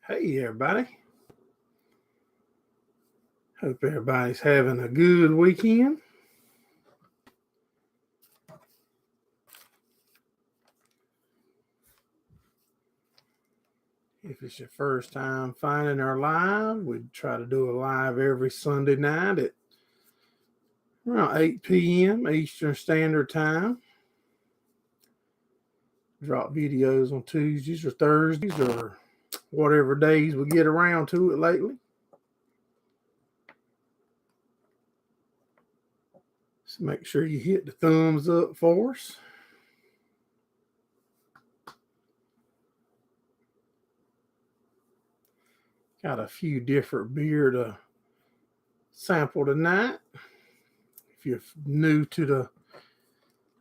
Hey, everybody. Hope everybody's having a good weekend. If it's your first time finding our live, we try to do a live every Sunday night at around 8 p.m. Eastern Standard Time. Drop videos on Tuesdays or Thursdays or whatever days we get around to it lately. So make sure you hit the thumbs up for us. Got a few different beer to sample tonight. If you're new to the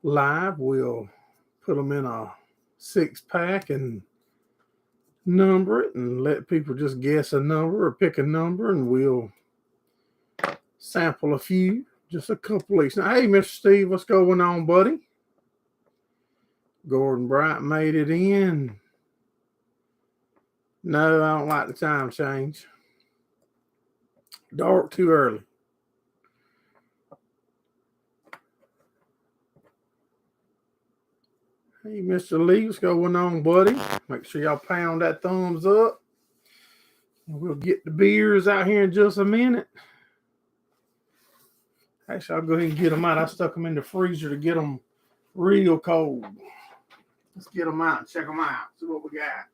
live, we'll put them in a 6-pack and number it and let people just guess a number or pick a number, and we'll sample a few, just a couple each. Now, hey, Mr. Steve, what's going on, buddy? Gordon Bright made it in. No, I don't like the time change. Dark too early. Hey, Mr. Lee, what's going on, buddy? Make sure y'all pound that thumbs up. And we'll get the beers out here in just a minute. Actually, I'll go ahead and get them out. I stuck them in the freezer to get them real cold. Let's get them out and check them out. See what we got.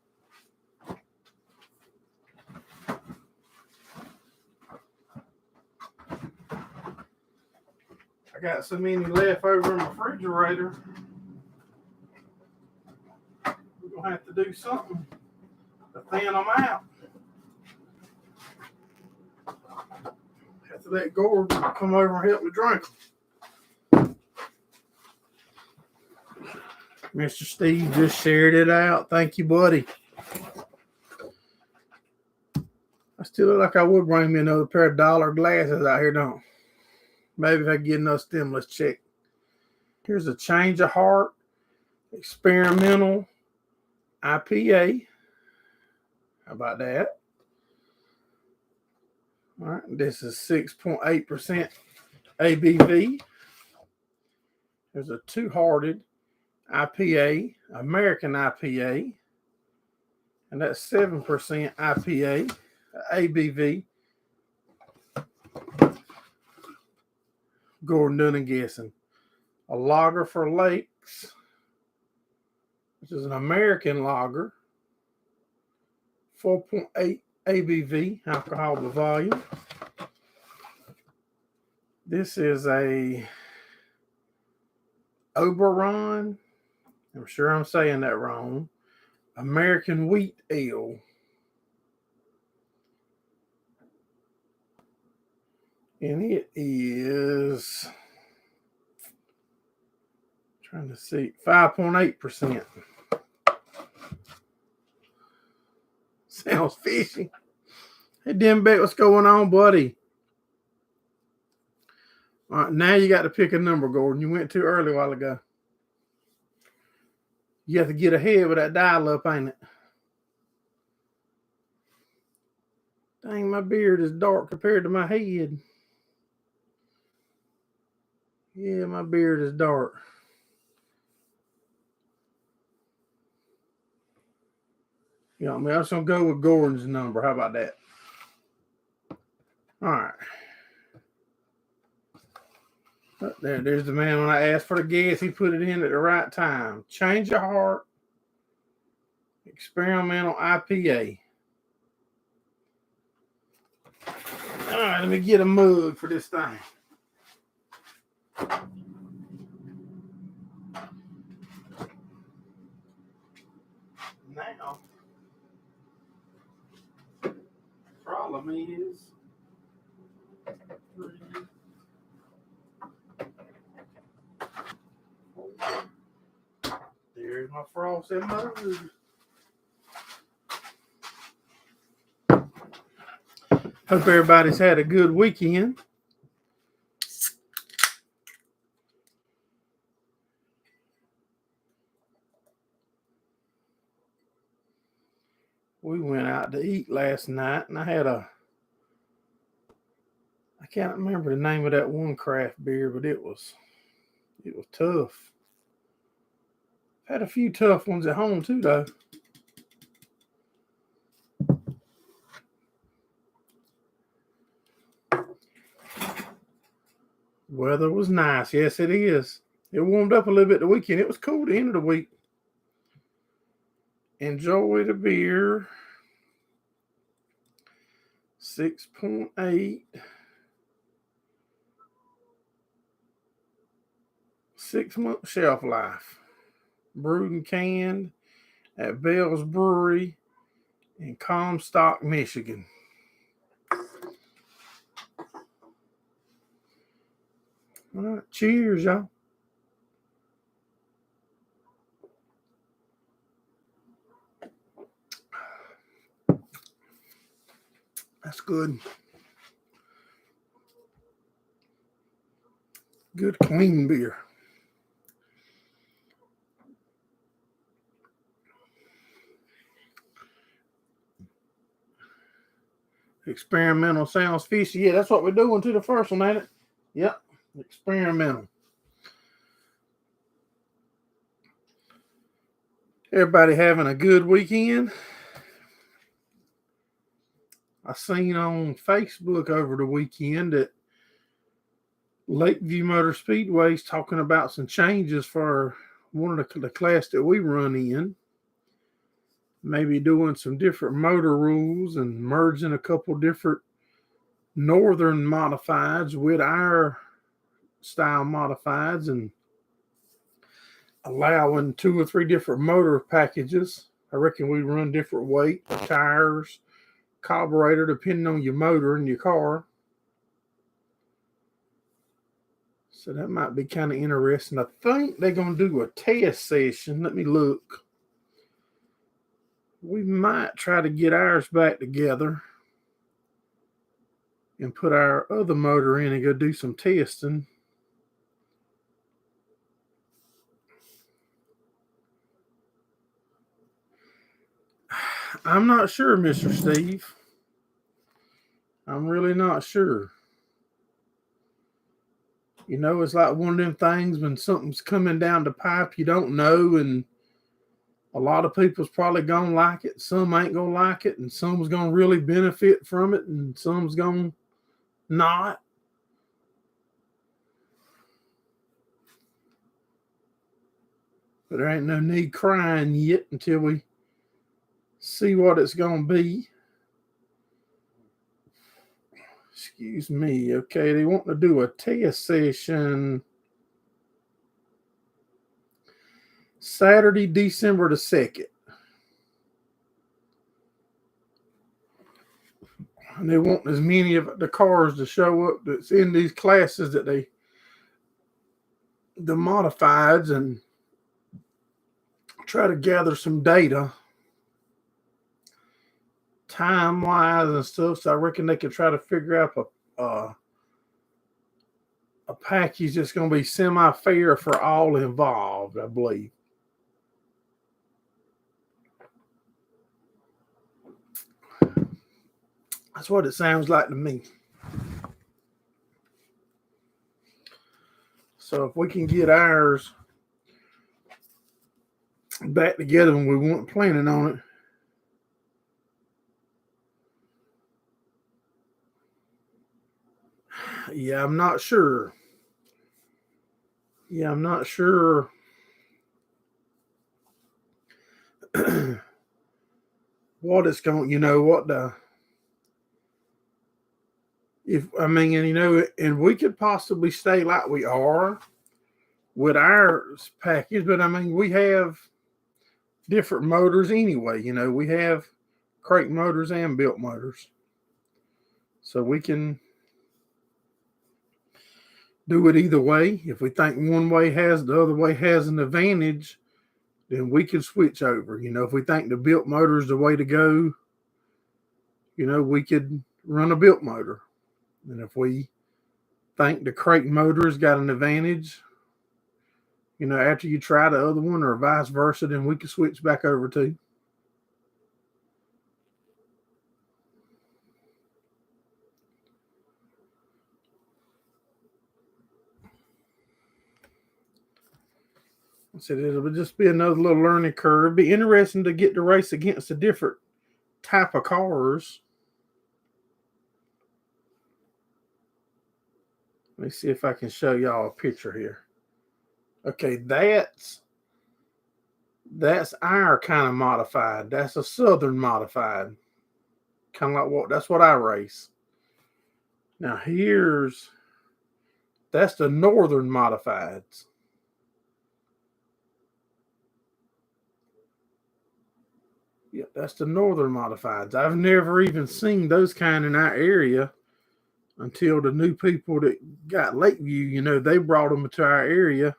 I got so many left over in my refrigerator. We're going to have to do something to thin them out. Have to let Gordon come over and help me drink them. Mr. Steve just shared it out. Thank you, buddy. I still look like I would bring me another pair of dollar glasses out here, don't I? Maybe if I get enough stimulus check. Here's a Change of Heart Experimental IPA. How about that? All right, this is 6.8% ABV. There's a Two Hearted IPA, American IPA, and that's 7% IPA, ABV. Gordon done and guessing. A lager for lakes, which is an American lager, 4.8 ABV, alcohol by volume. This is a Oberon, I'm sure I'm saying that wrong, American wheat ale. And it is, trying to see, 5.8%. Sounds fishy. Hey, Dimbeck, what's going on, buddy? All right, now you got to pick a number, Gordon. You went too early a while ago. You have to get ahead with that dial up, ain't it? Dang, my beard is dark compared to my head. Yeah, my beard is dark. You know, I'm just going to go with Gordon's number. How about that? All right. There's the man. When I asked for the guess, he put it in at the right time. Change of Heart Experimental IPA. All right, let me get a mug for this thing. Now, problem is, there's my frosted mug. Hope everybody's had a good weekend. We went out to eat last night, and I can't remember the name of that one craft beer, but it was tough. Had a few tough ones at home too, though. Weather was nice. Yes, it is. It warmed up a little bit the weekend. It was cool the end of the week. Enjoy the beer. 6.8. 6-month shelf life. Brewed and canned at Bell's Brewery in Comstock, Michigan. All right, cheers, y'all. That's good. Good, clean beer. Experimental sounds fishy. Yeah, that's what we're doing to the first one, ain't it? Yep, experimental. Everybody having a good weekend? I seen on Facebook over the weekend that Lakeview Motor Speedway is talking about some changes for one of the class that we run in. Maybe doing some different motor rules and merging a couple different northern modifieds with our style modifieds and allowing 2 or 3 different motor packages. I reckon we run different weight, tires, carburetor, depending on your motor in your car. So that might be kind of interesting. I think they're going to do a test session. Let me look. We might try to get ours back together and put our other motor in and go do some testing. I'm not sure, Mr. Steve. I'm really not sure. You know, it's like one of them things when something's coming down the pipe you don't know, and a lot of people's probably gonna like it, some ain't gonna like it, and some's gonna really benefit from it, and some's gonna not. But there ain't no need crying yet until we see what it's gonna be. Excuse me. Okay, they want to do a test session Saturday, December the 2nd. And they want as many of the cars to show up that's in these classes that the modifieds, and try to gather some data time wise and stuff. So I reckon they could try to figure out a package that's going to be semi fair for all involved, I believe. That's what it sounds like to me. So if we can get ours back together when we weren't planning on it, yeah, I'm not sure. Yeah, I'm not sure what it's going, what the, if, I mean, and and we could possibly stay like we are with our package, but I mean, we have different motors anyway. We have crate motors and built motors. So we can do it either way. If we think one way has, the other way has an advantage, then we can switch over. If we think the built motor is the way to go, we could run a built motor. And if we think the crate motor has got an advantage, after you try the other one or vice versa, then we can switch back over to. I said it'll just be another little learning curve. Be interesting to get to race against a different type of cars. Let me see if I can show y'all a picture here. Okay, that's our kind of modified. That's a Southern modified. Kind of like that's what I race. Now that's the Northern modifieds. Yeah, that's the Northern modifieds. I've never even seen those kind in our area until the new people that got Lakeview, they brought them to our area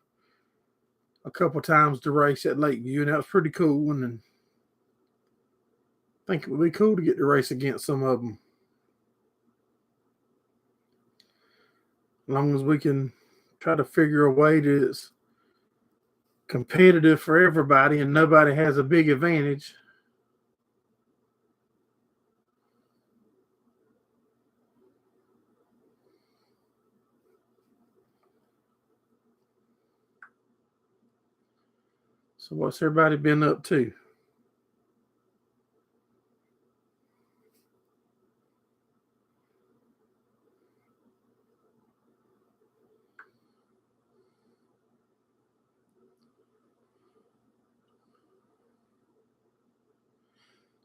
a couple times to race at Lakeview, and that was pretty cool. And I think it would be cool to get to race against some of them. As long as we can try to figure a way that's competitive for everybody and nobody has a big advantage. So what's everybody been up to?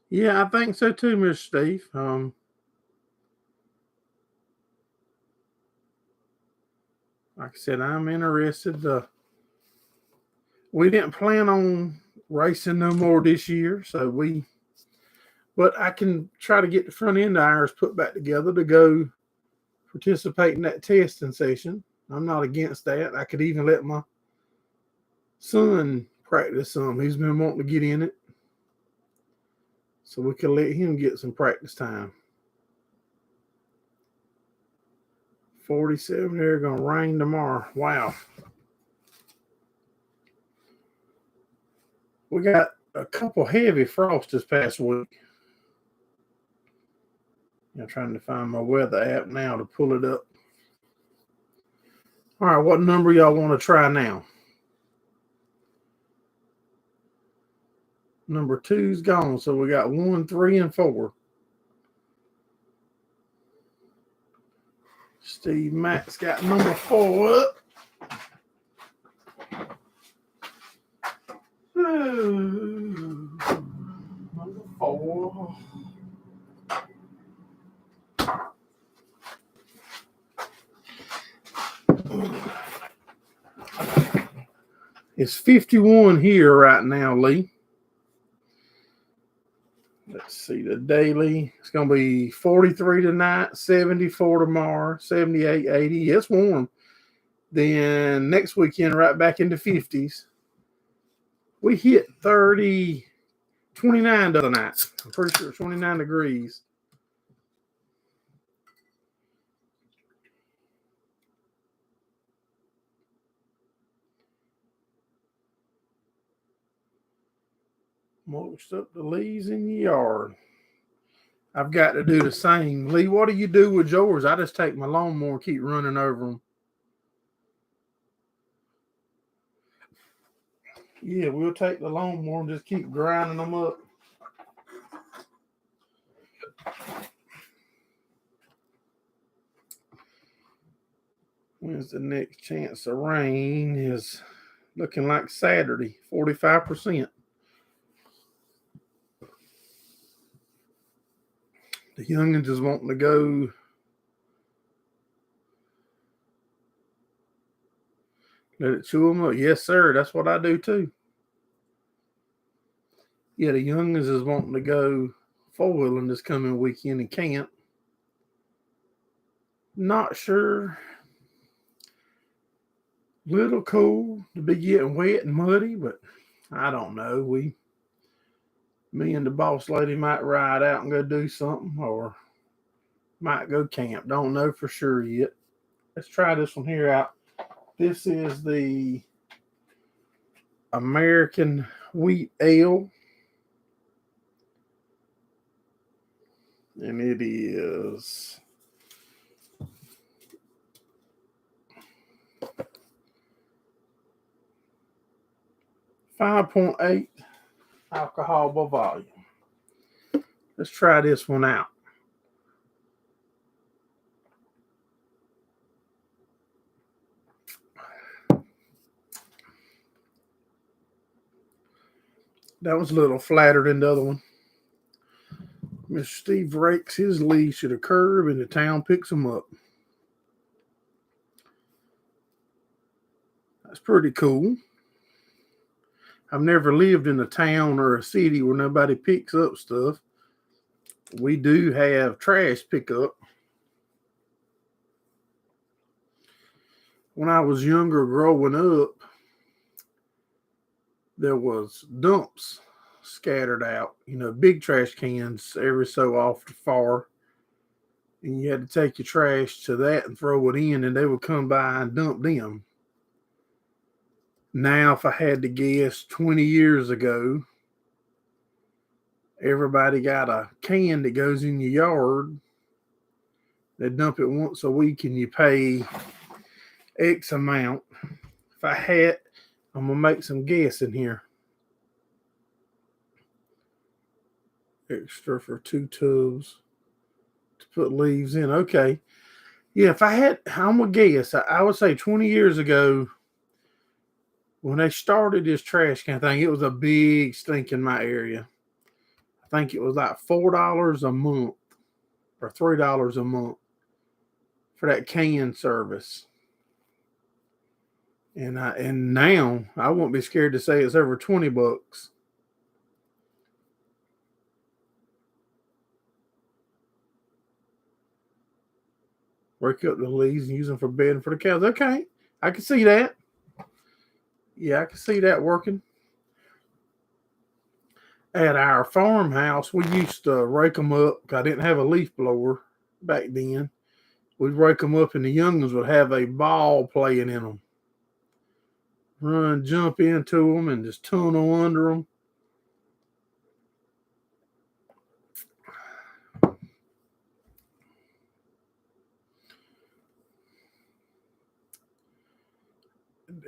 Yeah, I think so too, Mr. Steve. Like I said, I'm interested. We didn't plan on racing no more this year, but I can try to get the front end irons put back together to go participate in that testing session. I'm not against that. I could even let my son practice some. He's been wanting to get in it, so we can let him get some practice time. 47, they're going to rain tomorrow. Wow. We got a couple heavy frosts this past week. I'm trying to find my weather app now to pull it up. All right, what number y'all want to try now? Number 2's gone, so we got 1, 3, and 4. Steve Mack's got number 4 up. Ooh, number 4. It's 51 here right now, Lee. Let's see, the daily. It's going to be 43 tonight, 74 tomorrow, 78, 80. It's warm. Then next weekend, right back into 50s. We hit 29 the other night. I'm pretty sure it's 29 degrees. Mulched up the leaves in the yard. I've got to do the same. Lee, what do you do with yours? I just take my lawnmower and keep running over them. Yeah, we'll take the lawnmower and just keep grinding them up. When's the next chance of rain? Is looking like Saturday, 45%. The youngins is wanting to go. Let it chew them up. Yes, sir. That's what I do too. Yeah, the youngins is wanting to go four-wheeling this coming weekend in camp. Not sure. Little cool to be getting wet and muddy, but I don't know. Me and the boss lady might ride out and go do something, or might go camp. Don't know for sure yet. Let's try this one here out. This is the American Wheat Ale. And it is 5.8 alcohol by volume. Let's try this one out. That was a little flatter than the other one. Mr. Steve rakes his leaves to the curb and the town picks them up. That's pretty cool. I've never lived in a town or a city where nobody picks up stuff. We do have trash pickup. When I was younger growing up, there was dumps scattered out, big trash cans every so often far. And you had to take your trash to that and throw it in, and they would come by and dump them. Now, if I had to guess, 20 years ago, everybody got a can that goes in your yard. They dump it once a week and you pay X amount. I'm going to make some guessing here. Extra for 2 tubs to put leaves in. Okay. Yeah, I'm going to guess. I would say 20 years ago, when they started this trash can thing, it was a big stink in my area. I think it was like $4 a month or $3 a month for that can service. And now I won't be scared to say it's over $20. Break up the leaves and use them for bedding for the cows. Okay, I can see that. Yeah, I can see that working. At our farmhouse, we used to rake them up. I didn't have a leaf blower back then. We'd rake them up, and the youngins would have a ball playing in them. Run, jump into them, and just tunnel under them.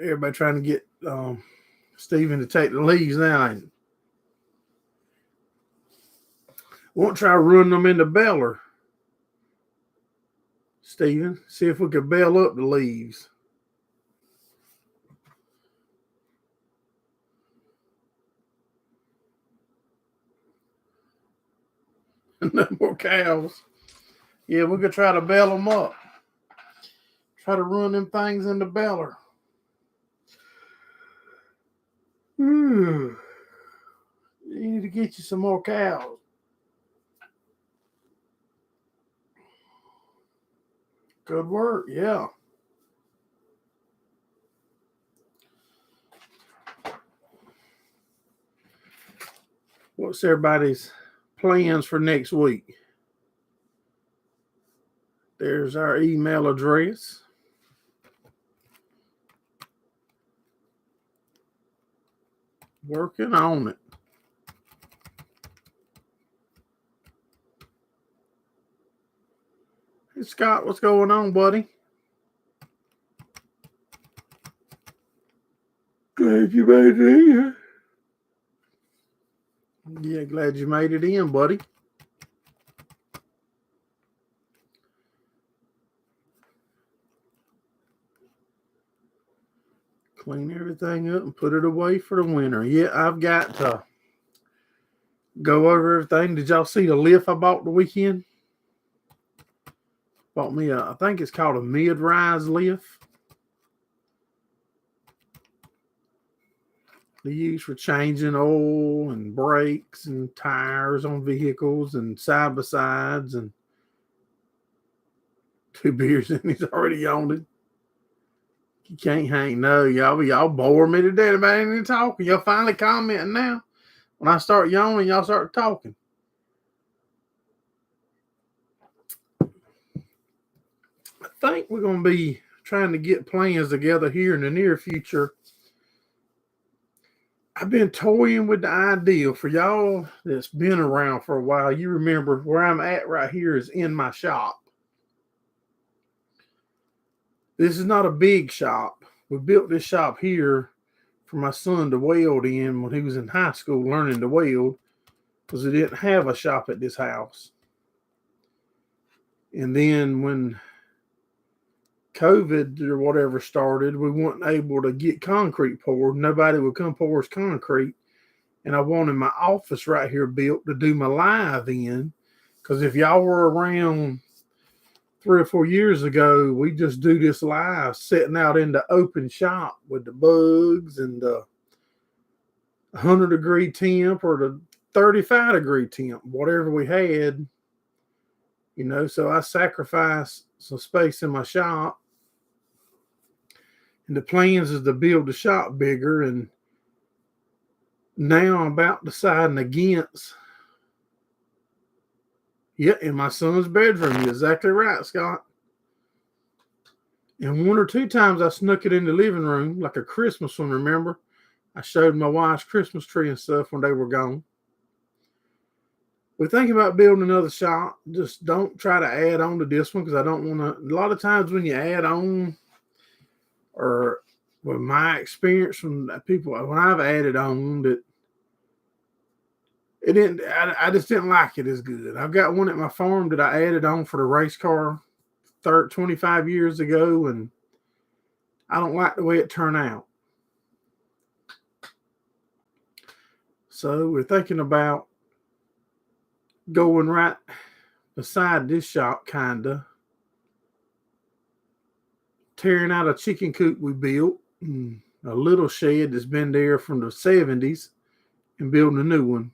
Everybody trying to get Stephen to take the leaves now. Won't try running them into baler, Stephen. See if we could bale up the leaves. No more cows. Yeah, we could try to bale them up. Try to run them things into baler. You need to get you some more cows. Good work, yeah. What's everybody's plans for next week? There's our email address. Working on it. Hey, Scott, what's going on, buddy? Glad you made it in. Yeah, glad you made it in, buddy. Clean everything up and put it away for the winter. Yeah, I've got to go over everything. Did y'all see the lift I bought the weekend? Bought me I think it's called a mid-rise lift. They use for changing oil and brakes and tires on vehicles and side-by-sides, and 2 beers and he's already yawning. You can't hang. No, y'all bore me to death about any talking. Y'all finally commenting now. When I start yawning, y'all start talking. I think we're going to be trying to get plans together here in the near future. I've been toying with the idea for y'all that's been around for a while. You remember where I'm at right here is in my shop. This is not a big shop. We built this shop here for my son to weld in when he was in high school learning to weld, because he didn't have a shop at this house. And then when COVID or whatever started, we weren't able to get concrete poured. Nobody would come pour us concrete. And I wanted my office right here built to do my live in. Because if y'all were around 3 or 4 years ago, we just do this live sitting out in the open shop with the bugs and the 100-degree temp or the 35-degree temp, whatever we had. You know, so I sacrificed some space in my shop. And the plans is to build the shop bigger. And now I'm about deciding against, in my son's bedroom. You're exactly right, Scott. And 1 or 2 times I snuck it in the living room, like a Christmas one, remember? I showed my wife's Christmas tree and stuff when they were gone. We're thinking about building another shop. Just don't try to add on to this one, because I don't want to. A lot of times when you add on, or with my experience from people, when I've added on, that it didn't. I just didn't like it as good. I've got one at my farm that I added on for the race car 25 years ago, and I don't like the way it turned out. So we're thinking about going right beside this shop, kinda tearing out a chicken coop we built, a little shed that's been there from the 70s, and building a new one.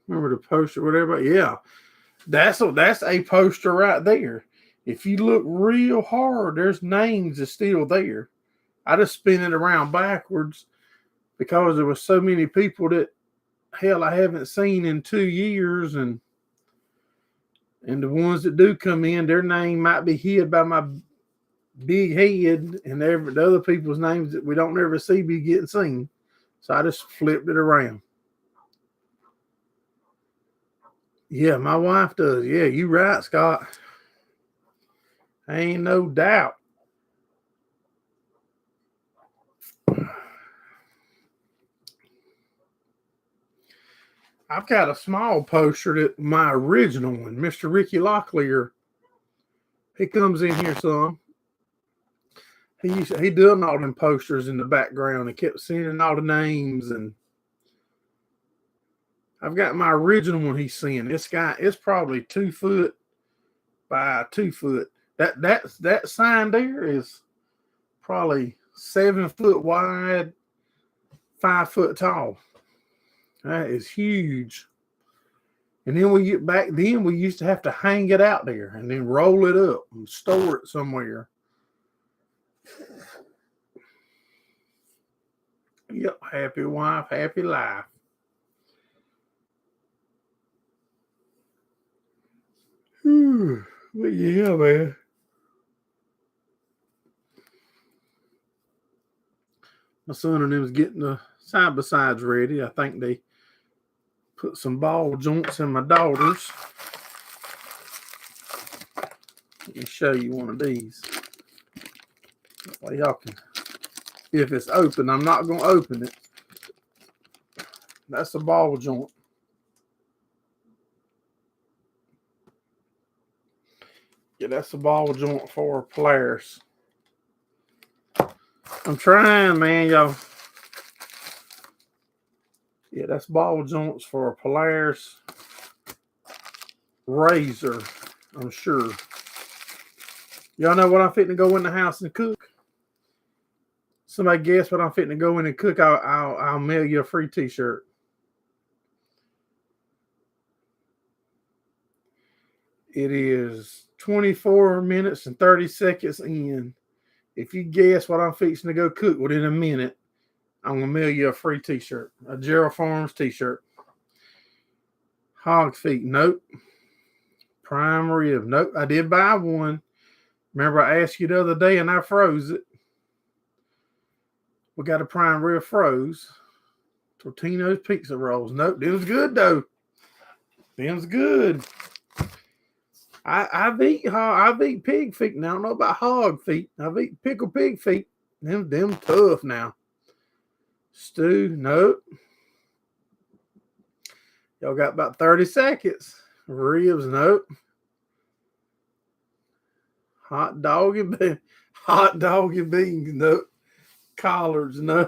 Remember the poster, whatever? Yeah, that's a poster right there. If you look real hard, there's names that's still there. I just spin it around backwards because there were so many people that, hell, I haven't seen in 2 years, and the ones that do come in, their name might be hid by my big head, and the other people's names that we don't ever see be getting seen. So I just flipped it around. Yeah, my wife does. Yeah, you right, Scott. Ain't no doubt. I've got a small poster that my original one, Mr. Ricky Locklear, he comes in here some. He done all them posters in the background and kept sending all the names, and I've got my original one he's seeing. This guy is probably 2 foot by 2 foot. That sign there is probably 7 foot wide, 5 foot tall. That is huge. And then we get back, then we used to have to hang it out there and then roll it up and store it somewhere. Yep, happy wife, happy life. Well, yeah, man. My son and them was getting the side-by-sides ready. I think they put some ball joints in my daughter's. Let me show you one of these. Well, y'all can, if it's open, I'm not going to open it. That's a ball joint. Yeah, that's a ball joint for Polaris. I'm trying, man, y'all. Yeah, that's ball joints for a Polaris razor, I'm sure. Y'all know what I'm fitting to go in the house and cook? Somebody guess what I'm fitting to go in and cook? I'll mail you a free t-shirt. It is 24 minutes and 30 seconds in. If you guess what I'm fixing to go cook within a minute, I'm going to mail you a free t-shirt. A Gerraldfarms t-shirt. Hog feet, nope. Prime rib, nope. I did buy one. Remember I asked you the other day and I froze it. We got a prime rib froze. Tortino's pizza rolls. Nope, them's good though. Them's good. I've eat pig feet. Now I don't know about hog feet. I've eaten pickled pig feet. Them tough now. Stew, nope. Y'all got about 30 seconds. Ribs, nope. Hot dog and beans, nope. Collards, no.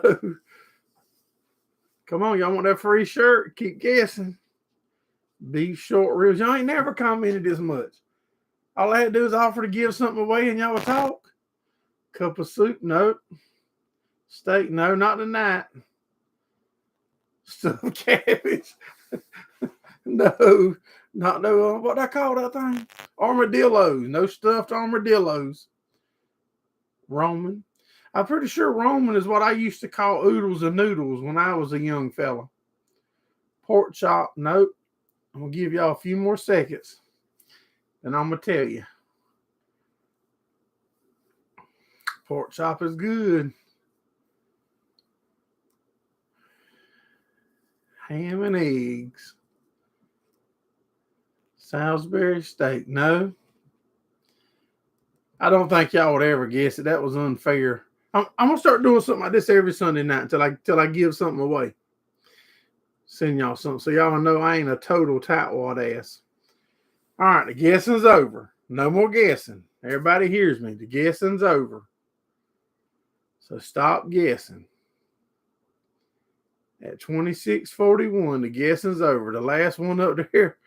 Come on, y'all want that free shirt? Keep guessing. Beef short ribs. Y'all ain't never commented this much. All I had to do is offer to give something away and y'all would talk. Cup of soup, nope. Steak, no, not tonight. Stuffed cabbage. No, not no, what I call that thing? Armadillos. No stuffed armadillos. Roman. I'm pretty sure Roman is what I used to call oodles and noodles when I was a young fella. Pork chop, nope. I'm going to give y'all a few more seconds. And I'm going to tell you. Pork chop is good. Ham and eggs. Salisbury steak, no. I don't think y'all would ever guess it. That was unfair. I'm going to start doing something like this every Sunday night until I give something away. Send y'all something so y'all know I ain't a total tightwad ass. All right, the guessing's over. No more guessing. Everybody hears me. The guessing's over. So stop guessing. At 26:41, the guessing's over. The last one up there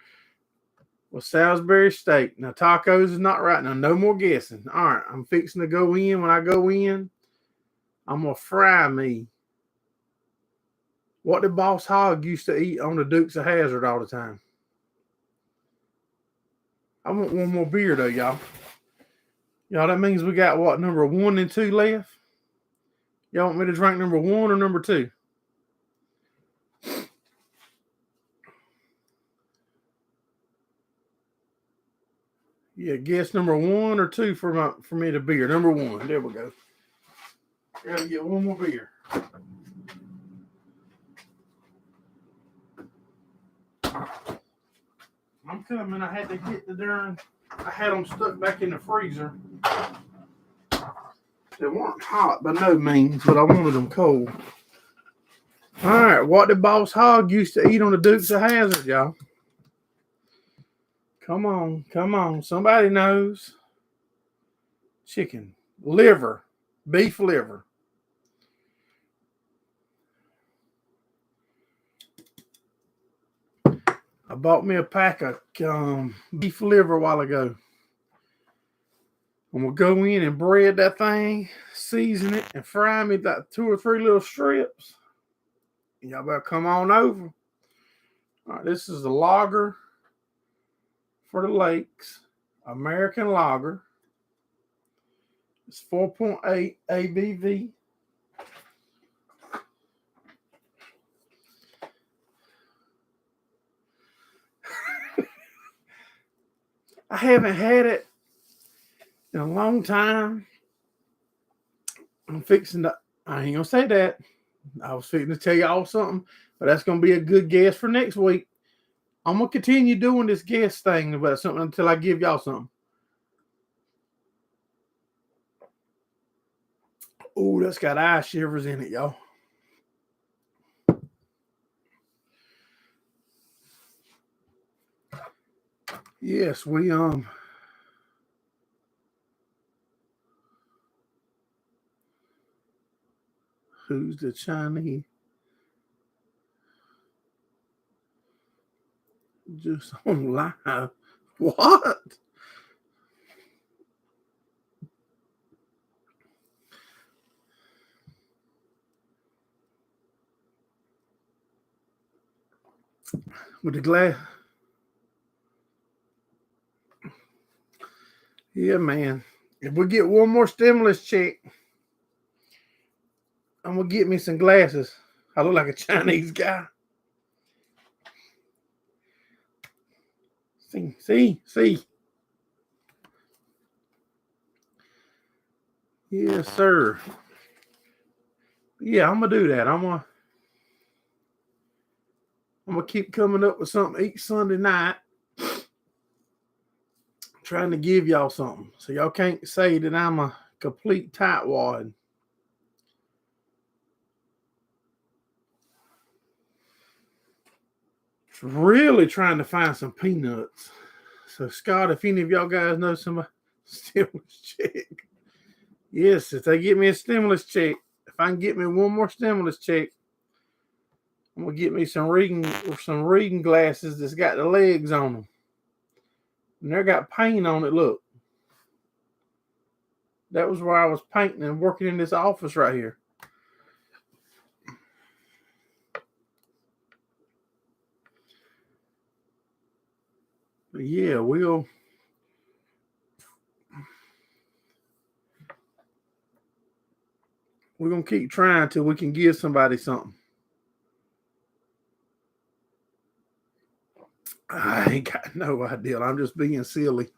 was Salisbury steak. Now, tacos is not right. Now, no more guessing. All right, I'm fixing to go in. When I go in, I'm going to fry me. What did Boss Hogg used to eat on the Dukes of Hazzard all the time? I want one more beer, though, y'all. Y'all, that means we got, what, number 1 and 2 left? Y'all want me to drink number 1 or number 2? Yeah, guess number 1 or 2 for me to beer. Number 1. There we go. Gotta get one more beer. I'm coming. I had to get the darn. I had them stuck back in the freezer. They weren't hot by no means, but I wanted them cold. All right, what did Boss Hogg used to eat on the Dukes of Hazzard, y'all? Come on. Somebody knows. Chicken. Liver. Beef liver. I bought me a pack of beef liver a while ago. I'm going to go in and bread that thing, season it, and fry me that 2 or 3 little strips. Y'all better come on over. All right, this is the lager for the lakes. American lager. It's 4.8 ABV. I haven't had it in a long time. I'm fixing to, I ain't gonna say that. I was fixing to tell y'all something, but that's gonna be a good guess for next week. I'm gonna continue doing this guess thing about something until I give y'all something. Oh, that's got eye shivers in it, y'all. Yes, we who's the Chinese? Just on live. What? With the glass. Yeah, man. If we get one more stimulus check, I'm gonna get me some glasses. I look like a Chinese guy. See. Yes, sir. Yeah, I'm gonna do that. I'm gonna keep coming up with something each Sunday night. trying to give y'all something. So y'all can't say that I'm a complete tightwad. Really trying to find some peanuts. So Scott, if any of y'all guys know somebody stimulus check, yes, if they get me a stimulus check, if I can get me one more stimulus check, I'm gonna get me some reading glasses that's got the legs on them, and they got paint on it. Look, that was where I was painting and working in this office right here. But yeah, we're gonna keep trying till we can give somebody something. I ain't got no idea. I'm just being silly.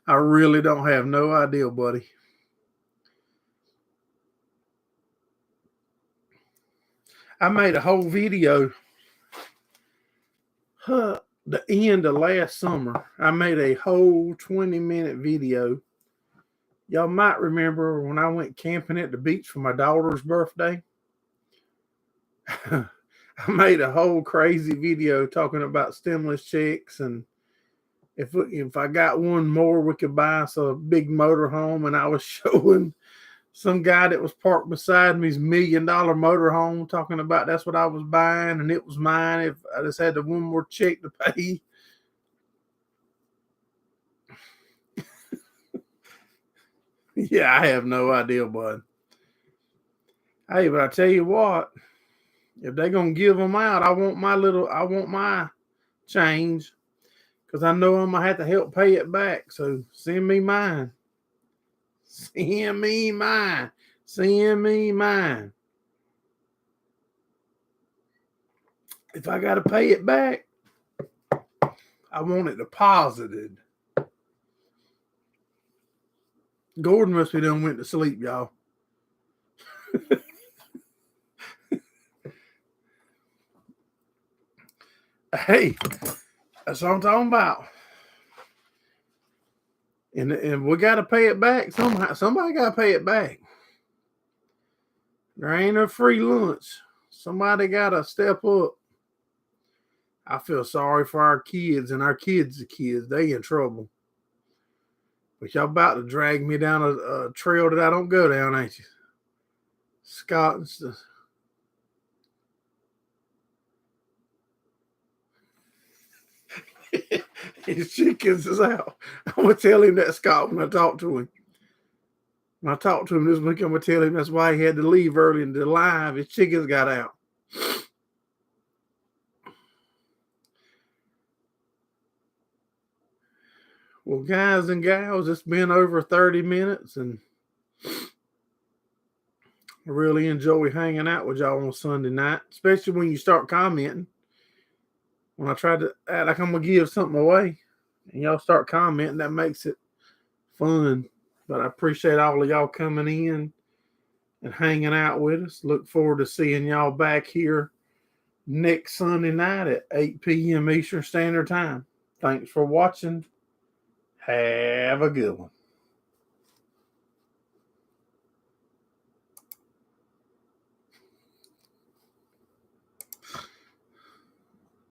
I really don't have no idea, buddy. I made a whole video the end of last summer. I made a whole 20-minute video. Y'all might remember when I went camping at the beach for my daughter's birthday. I made a whole crazy video talking about stimulus checks, and if I got one more, we could buy us a big motorhome. And I was showing some guy that was parked beside me's $1 million motorhome, talking about that's what I was buying and it was mine if I just had the one more check to pay. Yeah, I have no idea, bud. Hey, but I tell you what, if they're gonna give them out, I want my change, because I know I'm gonna have to help pay it back. So send me mine. Send me mine. Send me mine. If I gotta pay it back, I want it deposited. Gordon must be done went to sleep, y'all. Hey, that's what I'm talking about. And we got to pay it back somehow. Somebody got to pay it back. There ain't no free lunch. Somebody got to step up. I feel sorry for our kids and our kids' kids. They in trouble. But y'all about to drag me down a trail that I don't go down, ain't you? Scott and stuff. His chickens is out. I'm going to tell him that, Scott, when I talk to him. When I talk to him this week, I'm going to tell him that's why he had to leave early in the live. His chickens got out. Well, guys and gals, it's been over 30 minutes, and I really enjoy hanging out with y'all on Sunday night, especially when you start commenting. When I try to act like I'm going to give something away, and y'all start commenting, that makes it fun. But I appreciate all of y'all coming in and hanging out with us. Look forward to seeing y'all back here next Sunday night at 8 p.m. Eastern Standard Time. Thanks for watching. Have a good one.